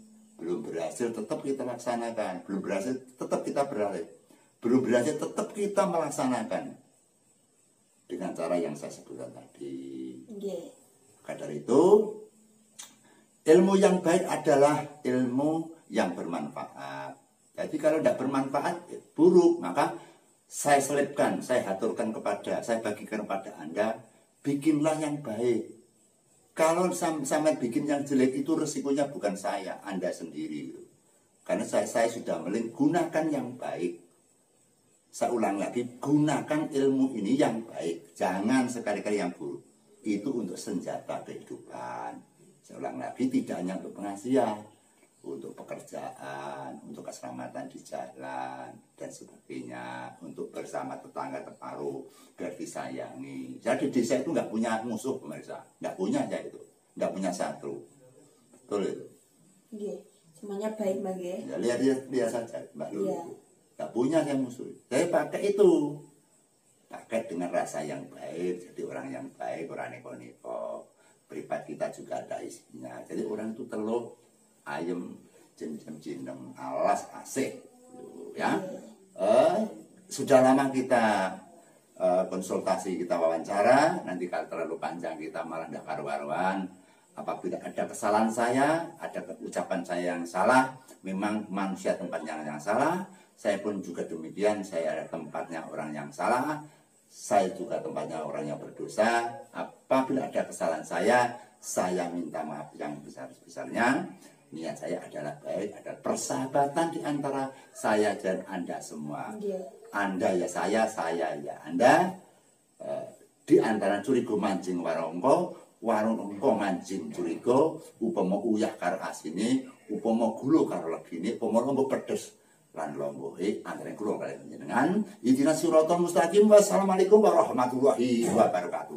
Belum berhasil tetap kita laksanakan, belum berhasil tetap kita berlatih, belum berhasil tetap kita melaksanakan dengan cara yang saya sebutkan tadi. Maka dari itu ilmu yang baik adalah ilmu yang bermanfaat. Jadi kalau tidak bermanfaat buruk, maka saya selipkan, saya aturkan saya bagikan kepada Anda, bikinlah yang baik. Kalau sampai bikin yang jelek itu resikonya bukan saya, Anda sendiri. Karena saya sudah gunakan yang baik. Saya ulang lagi, gunakan ilmu ini yang baik, jangan sekali-kali yang buruk. Itu untuk senjata kehidupan. Saya ulang lagi, tidak hanya untuk pengasihan, untuk pekerjaan, untuk keselamatan di jalan, dan sebagainya, untuk bersama tetangga teparuh, biar disayangi. Jadi di desa itu nggak punya musuh, pemirsa, nggak punya aja itu, nggak punya satu. Betul itu? Iya, semuanya baik, Mbak. Ya, lihat saja, Mbak Lulu. Iya. Gak punya saya musuh. Saya pakai itu. Pakai dengan rasa yang baik. Jadi orang yang baik, orang neko-neko. Pribadi kita juga ada isinya. Jadi orang itu telur, ayam, jenem-jenem, alas, asik. Ya. Sudah lama kita konsultasi, kita wawancara. Nanti kalau terlalu panjang kita malah tidak karu-karuan. Apabila ada kesalahan saya, ada ucapan saya yang salah, memang manusia tempatnya yang salah. Saya pun juga demikian, saya ada tempatnya orang yang salah, saya juga tempatnya orang yang berdosa. Apabila ada kesalahan saya minta maaf yang besar-besarnya. Niat saya adalah baik, ada persahabatan di antara saya dan Anda semua. Anda ya saya ya Anda. Di antara curigo mancing warongko, warung engko mancing curigo, upama uyah karo asine, upama gula karo legine, upama lombo pedes lan lombohe antara kula kaliyan panjenengan. Ihdinas siratal mustaqim. Wassalamualaikum warahmatullahi wabarakatuh.